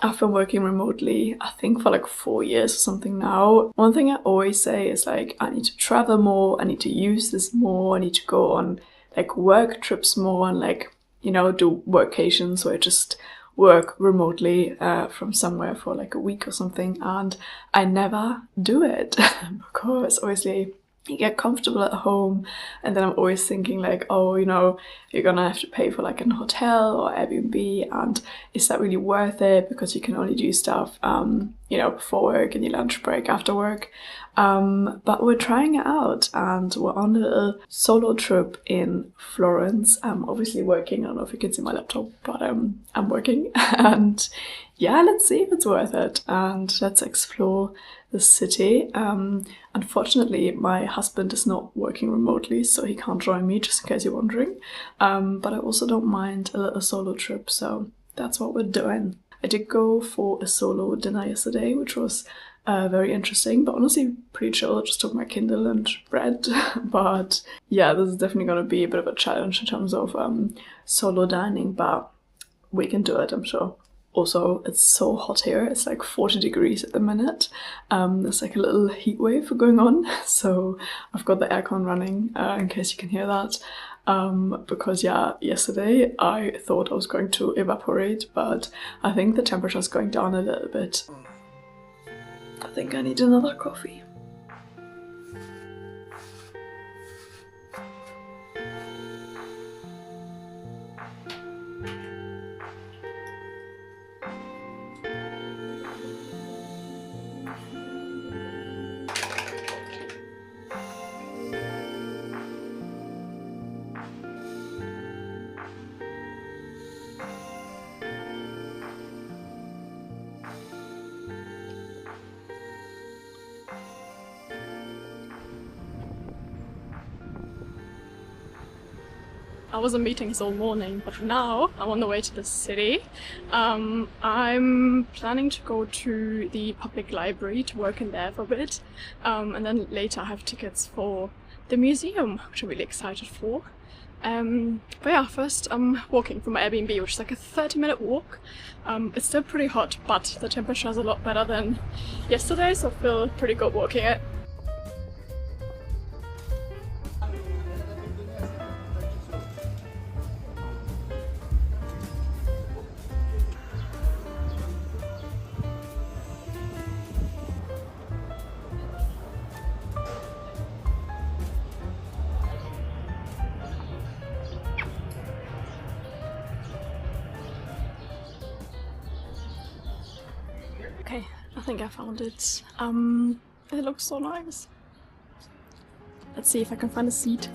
I've been working remotely, I think for like 4 years or something now. One thing I always say is like, I need to travel more, I need to use this more, I need to go on like work trips more and like, you know, do workations where I just work remotely from somewhere for like a week or something, and I never do it because obviously you get comfortable at home, and then I'm always thinking like, oh, you know, you're gonna have to pay for like an hotel or Airbnb, and is that really worth it, because you can only do stuff you know, before work and your lunch break after work. But we're trying it out and we're on a little solo trip in Florence. I'm obviously working, I don't know if you can see my laptop, but I'm working and yeah, let's see if it's worth it and let's explore the city. Unfortunately, my husband is not working remotely, so he can't join me, just in case you're wondering. But I also don't mind a little solo trip, so that's what we're doing. I did go for a solo dinner yesterday, which was very interesting, but honestly pretty chill. I just took my Kindle and read. But yeah, this is definitely going to be a bit of a challenge in terms of solo dining, but we can do it, I'm sure. Also, it's so hot here. It's like 40 degrees at the minute. There's like a little heat wave going on, so I've got the aircon running in case you can hear that. Because yeah, yesterday I thought I was going to evaporate, but I think the temperature's going down a little bit. I think I need another coffee. I was in meetings all morning, but now I'm on the way to the city. I'm planning to go to the public library to work in there for a bit, and then later I have tickets for the museum, which I'm really excited for. But yeah, first I'm walking from my Airbnb, which is like a 30-minute walk. It's still pretty hot, but the temperature is a lot better than yesterday, so I feel pretty good walking it. Okay, I think I found it. It looks so nice. Let's see if I can find a seat.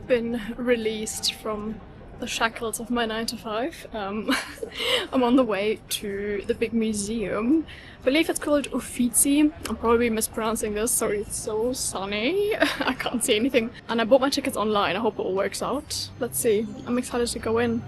Been released from the shackles of my 9 to 5. I'm on the way to the big museum. I believe it's called Uffizi. I'm probably mispronouncing this, sorry, it's so sunny. I can't see anything. And I bought my tickets online, I hope it all works out. Let's see, I'm excited to go in.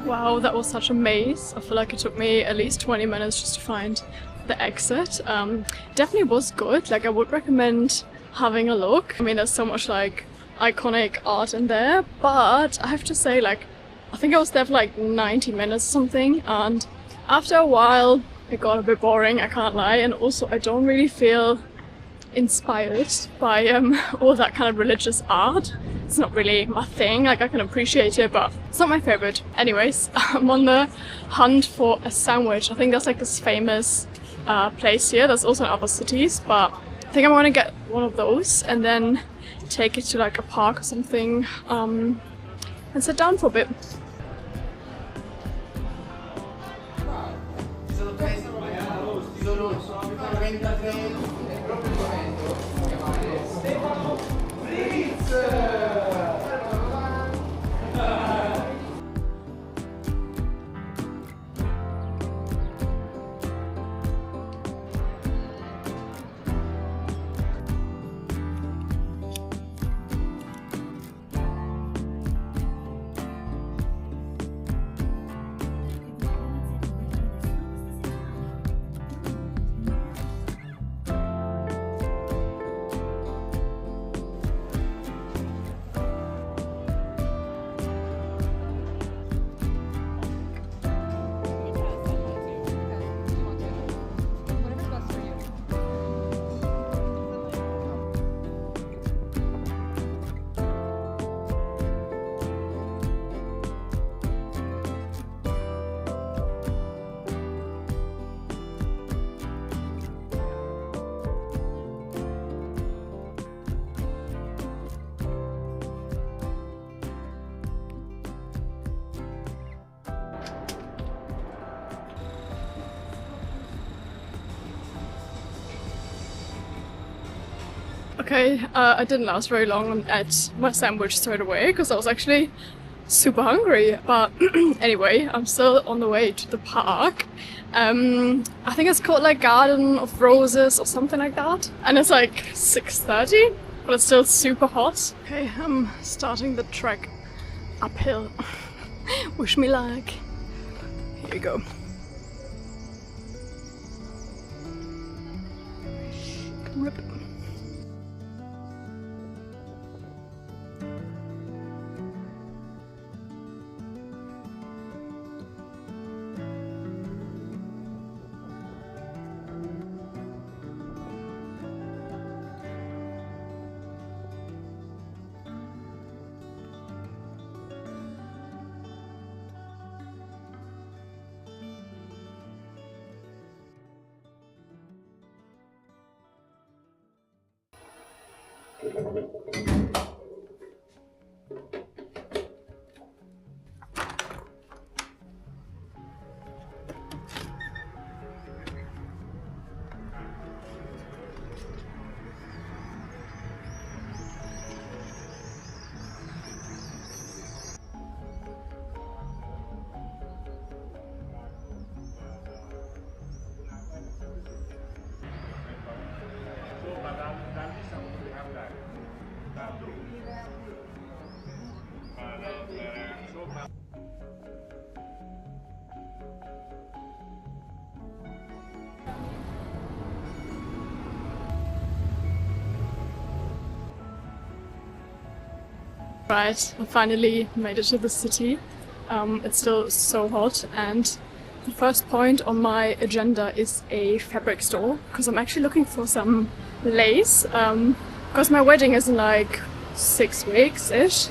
Wow, that was such a maze. I feel like it took me at least 20 minutes just to find the exit. Definitely was good. Like, I would recommend having a look. I mean, there's so much like iconic art in there, but I have to say, like, I think I was there for like 90 minutes or something, and after a while it got a bit boring, I can't lie, and also I don't really feel inspired by all that kind of religious art. It's not really my thing. Like, I can appreciate it, but it's not my favorite. Anyways, I'm on the hunt for a sandwich. I think there's like this famous place here. There's also in other cities, but I think I'm gonna get one of those and then take it to like a park or something and sit down for a bit. Okay, I didn't last very long and ate my sandwich straight away because I was actually super hungry. But anyway, I'm still on the way to the park. I think it's called like Garden of Roses or something like that. And it's like 6:30, but it's still super hot. Okay, I'm starting the trek uphill. Wish me luck. Here we go. Rip. Right, I finally made it to the city. It's still so hot, and the first point on my agenda is a fabric store because I'm actually looking for some lace because my wedding is in like 6 weeks-ish,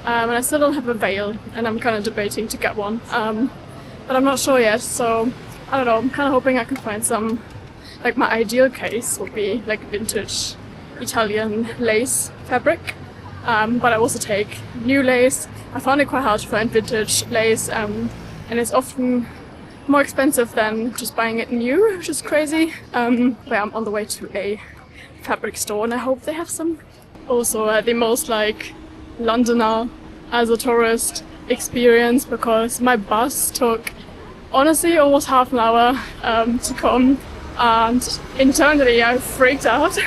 and I still don't have a veil, and I'm kind of debating to get one, but I'm not sure yet, so I don't know, I'm kind of hoping I can find some, like my ideal case would be like vintage Italian lace fabric. But I also take new lace. I found it quite hard to find vintage lace, and it's often more expensive than just buying it new, which is crazy. But I'm on the way to a fabric store and I hope they have some. Also the most like Londoner as a tourist experience, because my bus took honestly almost half an hour to come, and internally I freaked out.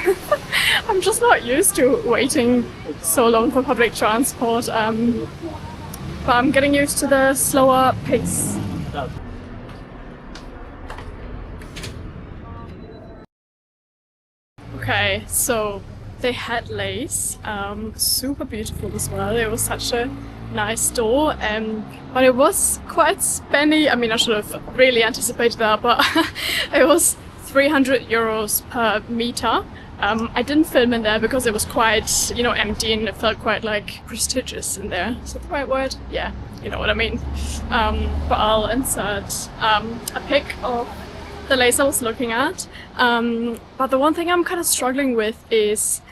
I'm just not used to waiting so long for public transport. but I'm getting used to the slower pace. Okay, so they had lace, super beautiful as well. It was such a nice store, but it was quite spendy. I mean, I should have really anticipated that, but it was 300 euros per meter. I didn't film in there because it was quite, you know, empty, and it felt quite like prestigious in there. Is that the right word? Yeah, you know what I mean. But I'll insert a pic of the lace I was looking at. But the one thing I'm kind of struggling with is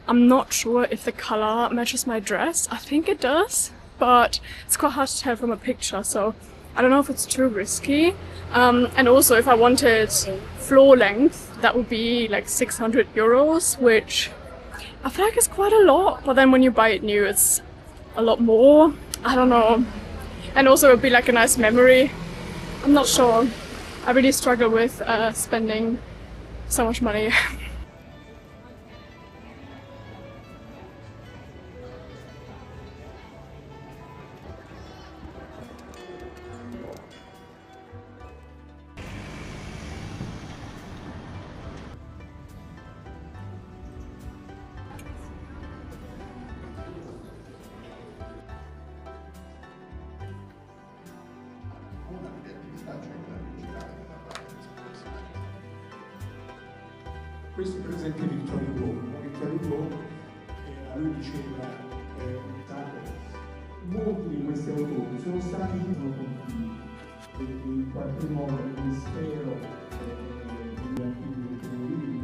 I'm not sure if the color matches my dress. I think it does, but it's quite hard to tell from a picture, so I don't know if it's too risky. And also, if I wanted floor length, that would be like 600 euros, which I feel like is quite a lot, but then when you buy it new, it's a lot more. I don't know. And also, it would be like a nice memory. I'm not sure. I really struggle with spending so much money. Questo per esempio è Victor Hugo. Victor Hugo, a lui diceva, molti di questi autori sono stati confini, e in qualche modo il mistero degli antichi libri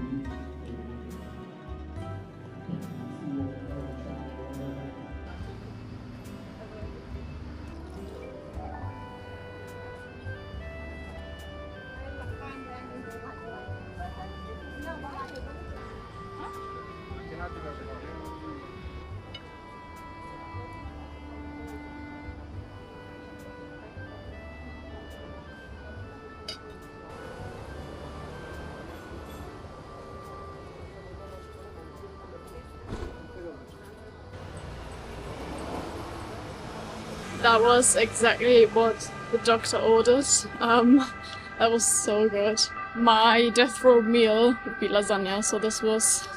That was exactly what the doctor ordered. That was so good. My death row meal would be lasagna, so this was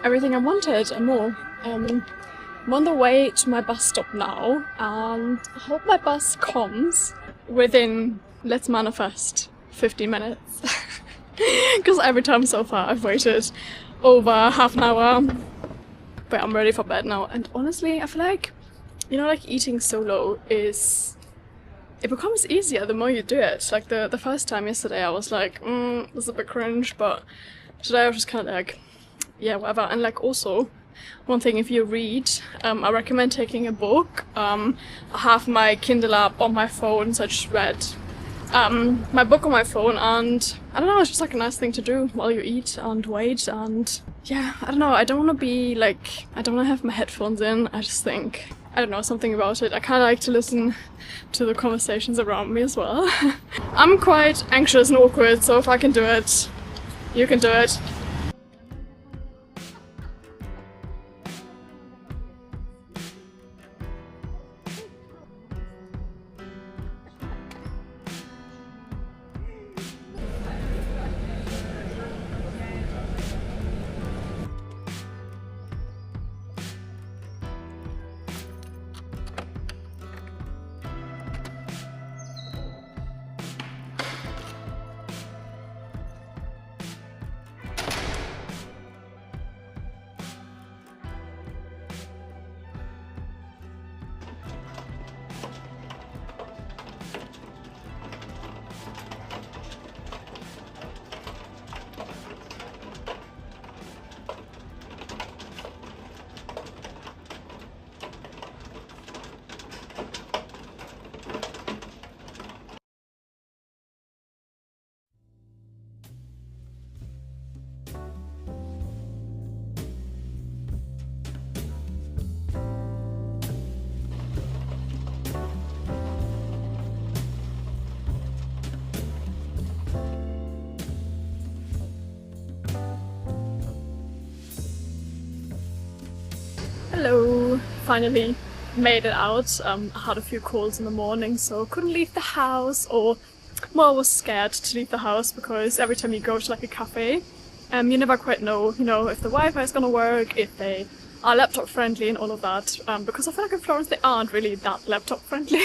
everything I wanted and more. I'm on the way to my bus stop now, and I hope my bus comes within, let's manifest, 15 minutes. Because every time so far I've waited over half an hour. But I'm ready for bed now, and honestly, I feel like, you know, like eating solo it becomes easier the more you do it. Like the first time yesterday I was like, this is a bit cringe, but today I was just kind of like, yeah, whatever. And like also, one thing, if you read, I recommend taking a book. I have my Kindle app on my phone, so I just read my book on my phone, and I don't know, it's just like a nice thing to do while you eat and wait. And yeah, I don't know, I don't want to be like, I don't want to have my headphones in. I just think, I don't know, something about it. I kind of like to listen to the conversations around me as well. I'm quite anxious and awkward, so if I can do it, you can do it. Hello, finally made it out. I had a few colds in the morning, so couldn't leave the house, or more was scared to leave the house because every time you go to like a cafe, you never quite know, you know, if the Wi-Fi is gonna work, if they are laptop friendly and all of that, because I feel like in Florence they aren't really that laptop friendly.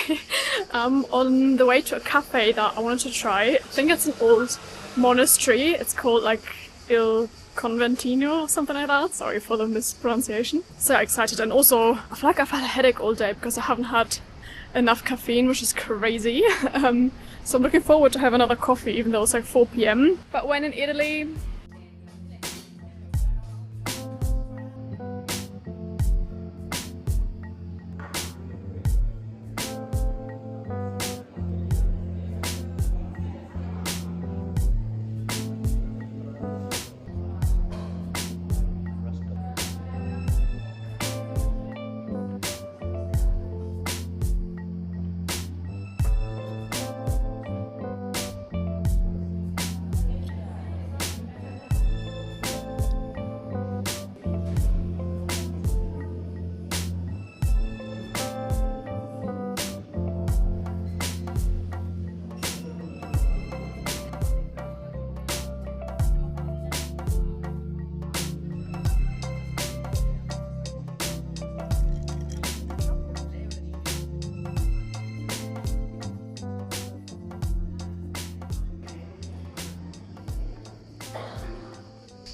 On the way to a cafe that I wanted to try, I think it's an old monastery, it's called like Il Conventino or something like that, sorry for the mispronunciation. So excited, and also I feel like I've had a headache all day because I haven't had enough caffeine, which is crazy. So I'm looking forward to have another coffee even though it's like 4 p.m. But when in Italy,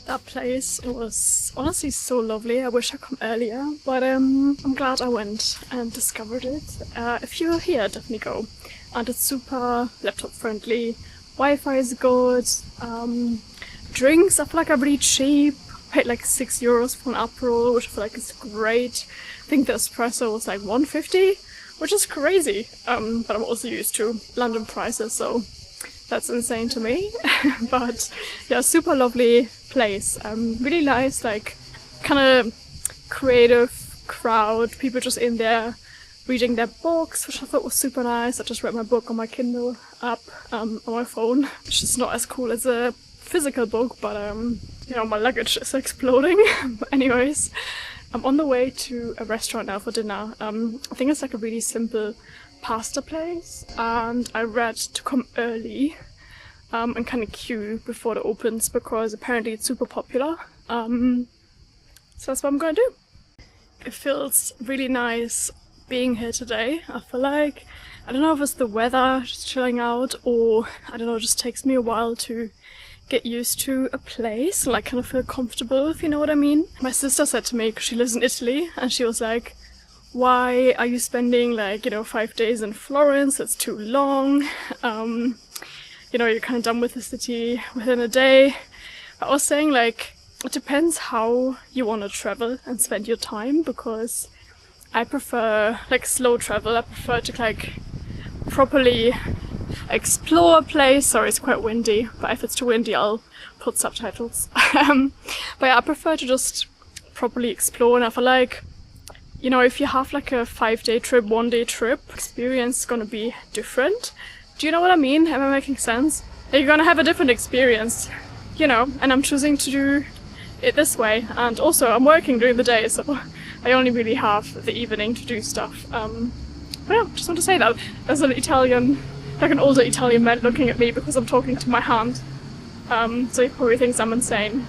that place was honestly so lovely. I wish I come earlier, but I'm glad I went and discovered it. If you're here, definitely go. And it's super laptop friendly. Wi-Fi is good. Drinks I feel like are really cheap. I paid like €6 for an Aperol, which I feel like is great. I think the espresso was like $1.50, which is crazy. But I'm also used to London prices, so that's insane to me. But yeah, super lovely place. Really nice, like kind of creative crowd, people just in there reading their books, which I thought was super nice. I just read my book on my Kindle app on my phone, which is not as cool as a physical book, but you know, my luggage is exploding. But anyways, I'm on the way to a restaurant now for dinner. I think it's like a really simple pasta place, and I read to come early and kind of queue before it opens because apparently it's super popular. So that's what I'm gonna do. It feels really nice being here today. I feel like, I don't know if it's the weather, just chilling out, or I don't know, it just takes me a while to get used to a place, like kind of feel comfortable, if you know what I mean. My sister said to me, because she lives in Italy, and she was like, why are you spending like, you know, 5 days in Florence? It's too long. You know, you're kind of done with the city within a day. I was saying, like, it depends how you want to travel and spend your time, because I prefer like slow travel. I prefer to like properly explore a place. Sorry, it's quite windy, but if it's too windy I'll put subtitles. But yeah, I prefer to just properly explore, and I feel like, you know, if you have like a 5-day trip, 1-day trip, experience is gonna be different. Do you know what I mean? Am I making sense? You're gonna have a different experience, you know, and I'm choosing to do it this way. And also I'm working during the day, so I only really have the evening to do stuff. But yeah, just want to say that. There's an Italian, like an older Italian man looking at me because I'm talking to my hand. So he probably thinks I'm insane.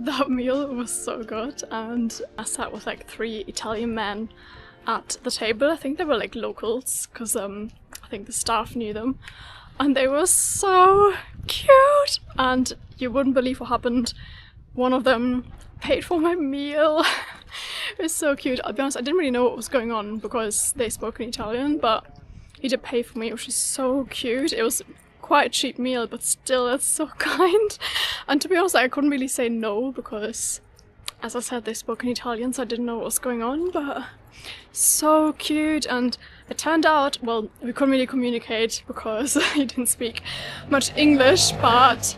That meal was so good, and I sat with like 3 Italian men at the table. I think they were like locals, because I think the staff knew them, and they were so cute, and you wouldn't believe what happened. One of them paid for my meal. It was so cute. I'll be honest, I didn't really know what was going on because they spoke in Italian, but he did pay for me, which is so cute. It was quite a cheap meal, but still it's so kind. And to be honest, I couldn't really say no because, as I said, they spoke in Italian, so I didn't know what was going on, but so cute. And it turned out, well, we couldn't really communicate because he didn't speak much English, but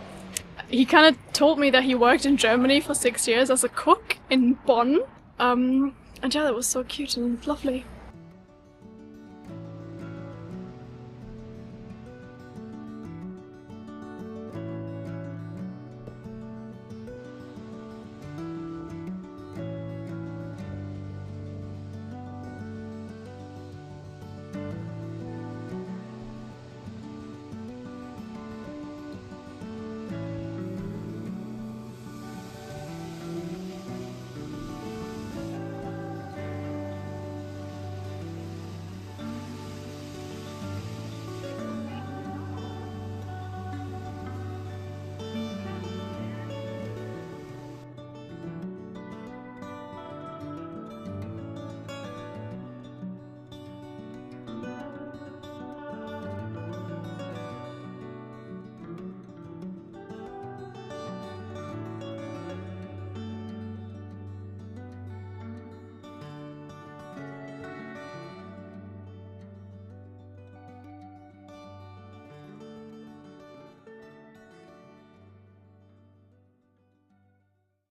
he kind of told me that he worked in Germany for 6 years as a cook in Bonn. And yeah, that was so cute and lovely.